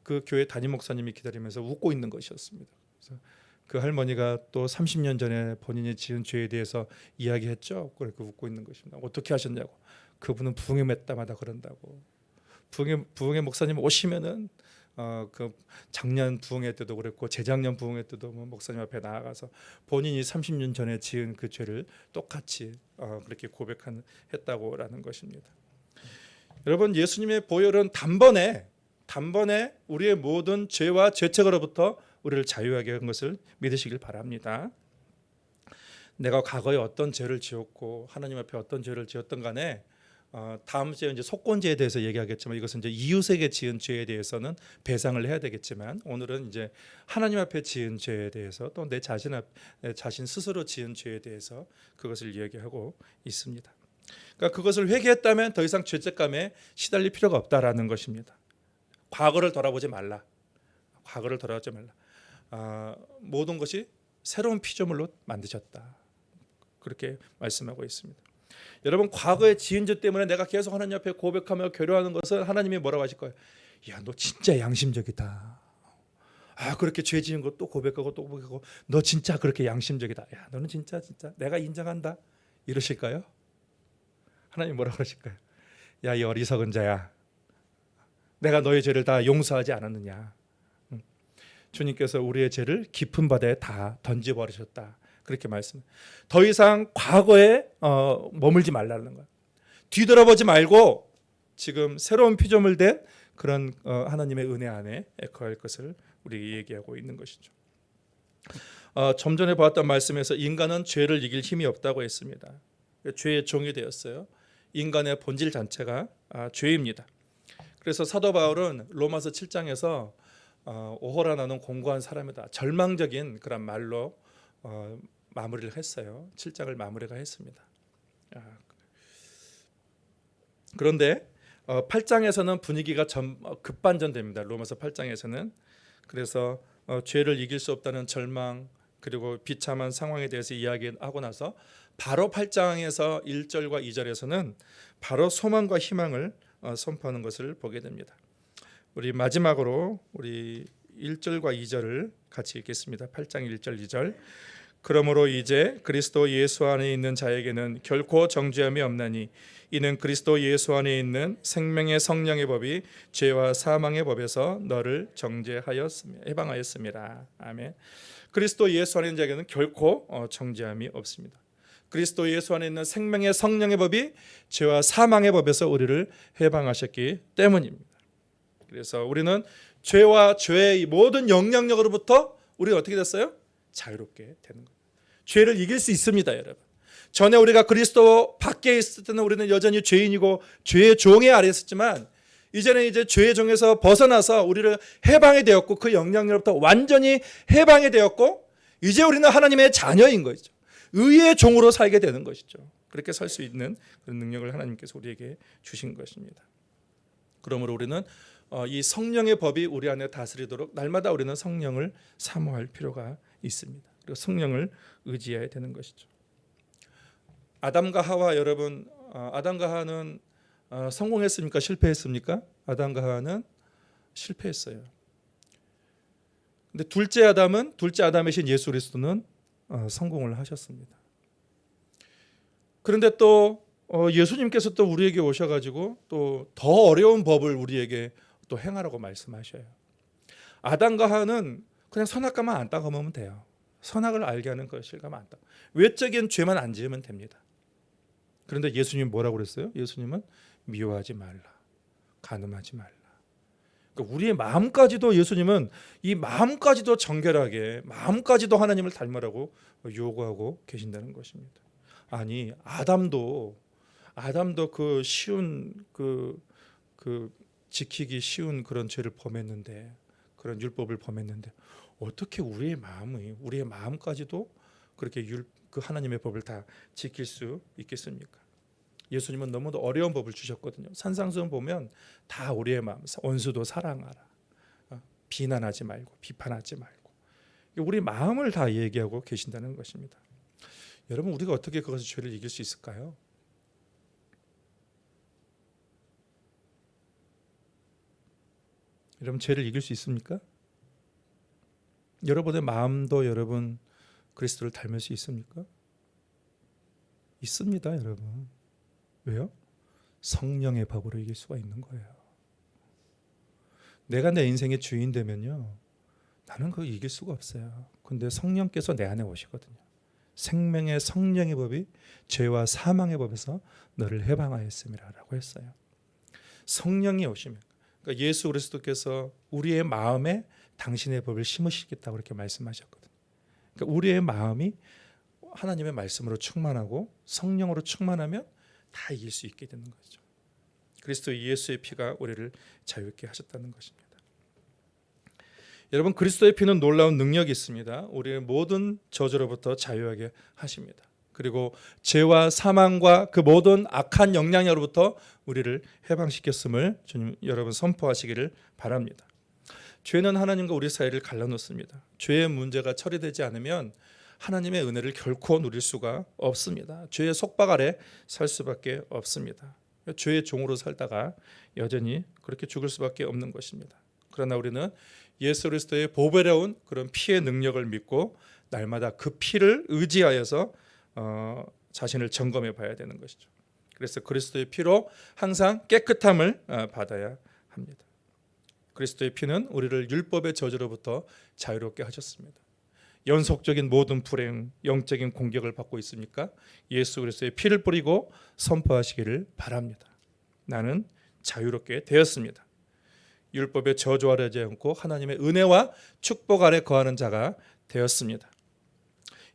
그 교회 담임 목사님이 기다리면서 웃고 있는 것이었습니다. 그래서 그 할머니가 또 30년 전에 본인이 지은 죄에 대해서 이야기했죠. 그렇게 웃고 있는 것입니다. 어떻게 하셨냐고. 그분은 부흥회 몇 때마다 그런다고. 부흥회 목사님 오시면은 그 작년 부흥회 때도 그랬고 재작년 부흥회 때도 뭐 목사님 앞에 나아가서 본인이 30년 전에 지은 그 죄를 똑같이 그렇게 고백했다고라는 것입니다. 여러분 예수님의 보혈은 단번에 우리의 모든 죄와 죄책으로부터 우리를 자유하게 한 것을 믿으시길 바랍니다. 내가 과거에 어떤 죄를 지었고 하나님 앞에 어떤 죄를 지었던 간에 다음 주에 이제 속건죄에 대해서 얘기하겠지만 이것은 이제 이웃에게 지은 죄에 대해서는 배상을 해야 되겠지만 오늘은 이제 하나님 앞에 지은 죄에 대해서 또 내 자신 스스로 지은 죄에 대해서 그것을 이야기하고 있습니다. 그러니까 그것을 회개했다면 더 이상 죄책감에 시달릴 필요가 없다라는 것입니다. 과거를 돌아보지 말라. 과거를 돌아보지 말라. 모든 것이 새로운 피조물로 만드셨다. 그렇게 말씀하고 있습니다. 여러분, 과거에 지은 죄 때문에 내가 계속 하나님 앞에 고백하며 괴로워하는 것은 하나님이 뭐라고 하실 거예요? 야, 너 진짜 양심적이다. 그렇게 죄 지은 거 또 고백하고 또 고백하고 너 진짜 그렇게 양심적이다. 야, 너는 진짜 내가 인정한다. 이러실까요? 하나님 뭐라고 하실까요? 야, 이 어리석은 자야. 내가 너의 죄를 다 용서하지 않았느냐. 주님께서 우리의 죄를 깊은 바다에 다 던져버리셨다. 그렇게 말씀. 더 이상 과거에 머물지 말라는 거예요. 뒤돌아보지 말고 지금 새로운 피조물 된 그런 하나님의 은혜 안에 거할 것을 우리에게 얘기하고 있는 것이죠. 좀 전에 보았던 말씀에서 인간은 죄를 이길 힘이 없다고 했습니다. 죄의 종이 되었어요. 인간의 본질 자체가 죄입니다. 그래서 사도 바울은 로마서 7장에서 오호라 나는 공고한 사람이다. 절망적인 그런 말로 마무리를 했어요. 7장을 마무리가 했습니다. 그런데 8장에서는 분위기가 급반전됩니다. 로마서 8장에서는. 그래서 죄를 이길 수 없다는 절망 그리고 비참한 상황에 대해서 이야기하고 나서 바로 8장에서 1절과 2절에서는 바로 소망과 희망을 선포하는 것을 보게 됩니다. 우리 마지막으로 우리 1절과 2절을 같이 읽겠습니다. 8장 1절 2절. 그러므로 이제 그리스도 예수 안에 있는 자에게는 결코 정죄함이 없나니 이는 그리스도 예수 안에 있는 생명의 성령의 법이 죄와 사망의 법에서 너를 해방하였습니다. 아멘. 그리스도 예수 안에 있는 자에게는 결코 정죄함이 없습니다. 그리스도 예수 안에 있는 생명의 성령의 법이 죄와 사망의 법에서 우리를 해방하셨기 때문입니다. 그래서 우리는 죄와 죄의 모든 영향력으로부터 우리가 어떻게 됐어요? 자유롭게 되는 거예요. 죄를 이길 수 있습니다, 여러분. 전에 우리가 그리스도 밖에 있을 때는 우리는 여전히 죄인이고 죄의 종에 아래 있었지만 이제는 이제 죄의 종에서 벗어나서 우리를 해방이 되었고 그 영향력으로부터 완전히 해방이 되었고 이제 우리는 하나님의 자녀인 거죠. 의의 종으로 살게 되는 것이죠. 그렇게 살 수 있는 그런 능력을 하나님께서 우리에게 주신 것입니다. 그러므로 우리는 이 성령의 법이 우리 안에 다스리도록 날마다 우리는 성령을 사모할 필요가 있습니다. 그리고 성령을 의지해야 되는 것이죠. 아담과 하와 여러분, 아담과 하와는 성공했습니까? 실패했습니까? 아담과 하와는 실패했어요. 근데 둘째 아담이신 예수 그리스도는 성공을 하셨습니다. 그런데 또 예수님께서 또 우리에게 오셔가지고 또 더 어려운 법을 우리에게 또 행하라고 말씀하셔요. 아담과 하와는 그냥 선악과만 안 따가면 돼요. 선악을 알게 하는 것일까만 안 따. 외적인 죄만 안 지으면 됩니다. 그런데 예수님 뭐라고 그랬어요? 예수님은 미워하지 말라, 간음하지 말라. 그러니까 우리의 마음까지도 예수님은 이 마음까지도 정결하게, 마음까지도 하나님을 닮으라고 요구하고 계신다는 것입니다. 아니 아담도 그 쉬운 그 지키기 쉬운 그런 죄를 범했는데, 그런 율법을 범했는데 어떻게 우리의 마음까지도 그렇게 그 하나님의 법을 다 지킬 수 있겠습니까? 예수님은 너무도 어려운 법을 주셨거든요. 산상수훈 보면 다 우리의 마음, 원수도 사랑하라, 비난하지 말고 비판하지 말고, 우리 마음을 다 얘기하고 계신다는 것입니다. 여러분, 우리가 어떻게 그것을 죄를 이길 수 있을까요? 여러분, 죄를 이길 수 있습니까? 여러분의 마음도 여러분 그리스도를 닮을 수 있습니까? 있습니다, 여러분. 왜요? 성령의 법으로 이길 수가 있는 거예요. 내가 내 인생의 주인 되면요, 나는 그거 이길 수가 없어요. 근데 성령께서 내 안에 오시거든요. 생명의 성령의 법이 죄와 사망의 법에서 너를 해방하였음이라고 했어요. 성령이 오시면, 그러니까 예수 그리스도께서 우리의 마음에 당신의 법을 심으시겠다고 그렇게 말씀하셨거든요. 그러니까 우리의 마음이 하나님의 말씀으로 충만하고 성령으로 충만하면 다 이길 수 있게 되는 거죠. 그리스도 예수의 피가 우리를 자유케 하셨다는 것입니다. 여러분, 그리스도의 피는 놀라운 능력이 있습니다. 우리의 모든 저주로부터 자유하게 하십니다. 그리고 죄와 사망과 그 모든 악한 영향으로부터 우리를 해방시켰음을 주님 여러분 선포하시기를 바랍니다. 죄는 하나님과 우리 사이를 갈라놓습니다. 죄의 문제가 처리되지 않으면 하나님의 은혜를 결코 누릴 수가 없습니다. 죄의 속박 아래 살 수밖에 없습니다. 죄의 종으로 살다가 여전히 그렇게 죽을 수밖에 없는 것입니다. 그러나 우리는 예수 그리스도의 보배로운 그런 피의 능력을 믿고 날마다 그 피를 의지하여서 자신을 점검해 봐야 되는 것이죠. 그래서 그리스도의 피로 항상 깨끗함을 받아야 합니다. 그리스도의 피는 우리를 율법의 저주로부터 자유롭게 하셨습니다. 연속적인 모든 불행, 영적인 공격을 받고 있습니까? 예수 그리스도의 피를 뿌리고 선포하시기를 바랍니다. 나는 자유롭게 되었습니다. 율법의 저주 아래 하지 않고 하나님의 은혜와 축복 아래 거하는 자가 되었습니다.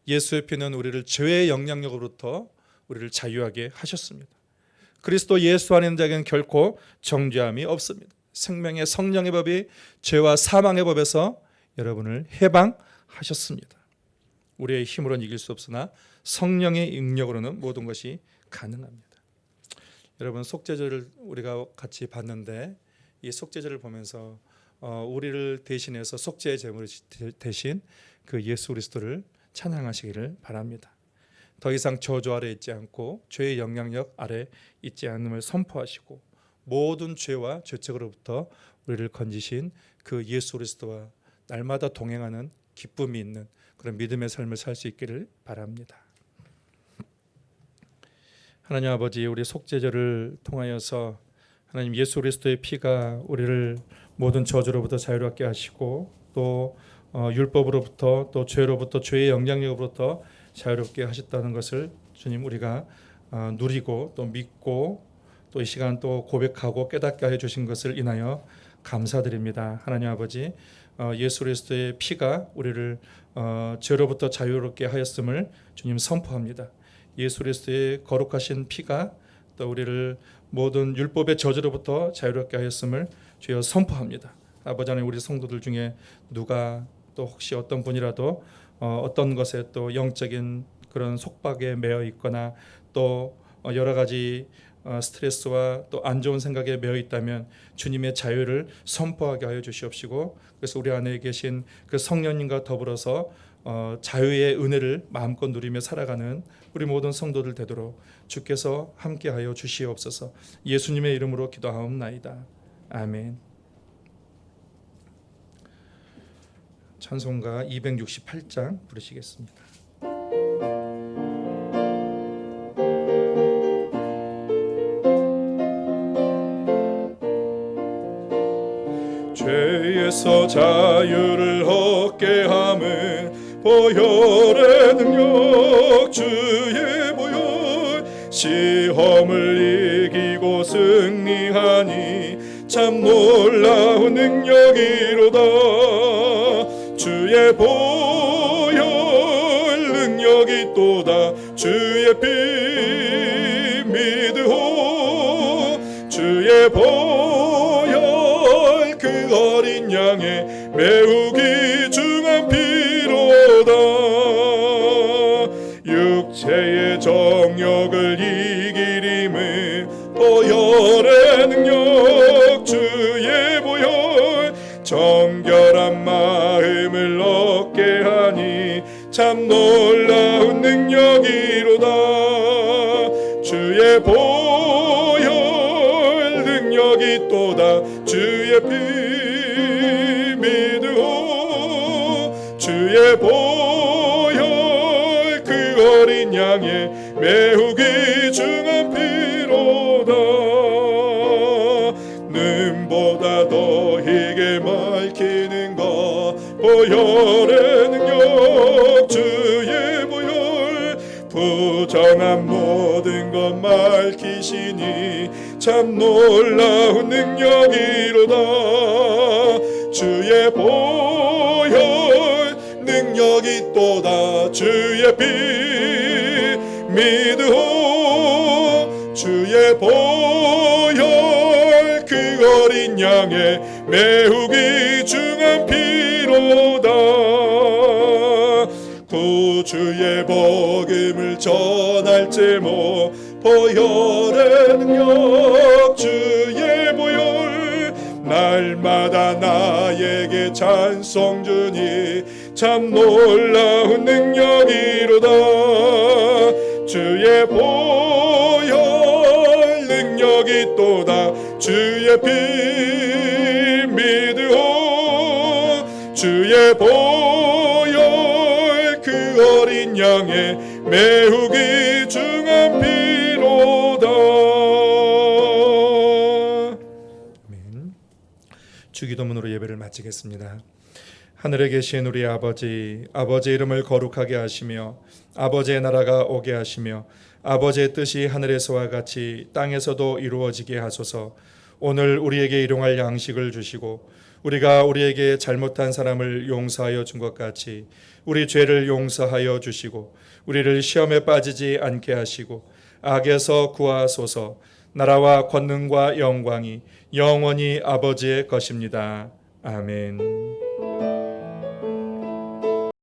예수의 피는 우리를 죄의 영향력으로부터 우리를 자유하게 하셨습니다. 그리스도 예수 안에 있는 자에게는 결코 정죄함이 없습니다. 생명의 성령의 법이 죄와 사망의 법에서 여러분을 해방하셨습니다. 우리의 힘으로는 이길 수 없으나 성령의 능력으로는 모든 것이 가능합니다. 여러분, 속죄절을 우리가 같이 봤는데 이 속죄절을 보면서 우리를 대신해서 속죄의 제물 대신 그 예수 그리스도를 찬양하시기를 바랍니다. 더 이상 저주 아래 있지 않고 죄의 영향력 아래 있지 않음을 선포하시고 모든 죄와 죄책으로부터 우리를 건지신 그 예수 그리스도와 날마다 동행하는 기쁨이 있는 그런 믿음의 삶을 살 수 있기를 바랍니다. 하나님 아버지, 우리 속죄절을 통하여서 하나님 예수 그리스도의 피가 우리를 모든 저주로부터 자유롭게 하시고 또 율법으로부터 또 죄로부터 죄의 영향력으로부터 자유롭게 하셨다는 것을 주님 우리가 누리고 또 믿고 또 이 시간 또 고백하고 깨닫게 해 주신 것을 인하여 감사드립니다. 하나님 아버지, 예수 그리스도의 피가 우리를 죄로부터 자유롭게 하였음을 주님 선포합니다. 예수 그리스도의 거룩하신 피가 또 우리를 모든 율법의 저주로부터 자유롭게 하였음을 주여 선포합니다. 아버지 하나님, 우리 성도들 중에 누가 또 혹시 어떤 분이라도 어떤 것에 또 영적인 그런 속박에 매여 있거나 또 여러 가지 스트레스와 또 안 좋은 생각에 매여 있다면 주님의 자유를 선포하게 하여 주시옵시고, 그래서 우리 안에 계신 그 성령님과 더불어서 자유의 은혜를 마음껏 누리며 살아가는 우리 모든 성도들 되도록 주께서 함께하여 주시옵소서. 예수님의 이름으로 기도하옵나이다. 아멘. 찬송가 268장 부르시겠습니다. 죄에서 자유를 얻게 함은 보혈의 능력, 주의 보혈. 시험을 이기고 승리하니 참 놀라운 능력이로다. 주의 보혈 능력이 또다. 주의 피 믿으오. 주의 보혈 그 어린 양의 매우 귀중한 피로다. 육체의 정욕을 이기림은 보혈의 능력, 주의 보혈. 정결한 마음을 얻게 하니 참 놀라운 능력이로다. 주의 보혈 능력이 또다. 주의 피 믿으오. 주의 보혈 그 어린 양의 매우 귀중한 피로다. 눈보다 더 희게 밝히는 것 보혈의 능력, 주의 보혈. 부정한 모든 것 밝히시니 참 놀라운 능력이로다. 주의 보혈 능력이 또다. 주의 피 믿으오. 주의 보혈 양의 매우 귀중한 피로다. 구주의 복음을 전할 제목 보혈의 능력 주의 보혈 날마다 나에게 찬송 주니 참 놀라운 능력이로다. 주의 보혈 능력이 또다. 주의 피 믿으오. 주의 보혈 그 어린 양의 매우 귀중한 피로다. 아멘. 주기도문으로 예배를 마치겠습니다. 하늘에 계신 우리 아버지, 아버지의 이름을 거룩하게 하시며 아버지의 나라가 오게 하시며 아버지의 뜻이 하늘에서와 같이 땅에서도 이루어지게 하소서. 오늘 우리에게 일용할 양식을 주시고 우리가 우리에게 잘못한 사람을 용서하여 준 것 같이 우리 죄를 용서하여 주시고 우리를 시험에 빠지지 않게 하시고 악에서 구하소서. 나라와 권능과 영광이 영원히 아버지의 것입니다. 아멘.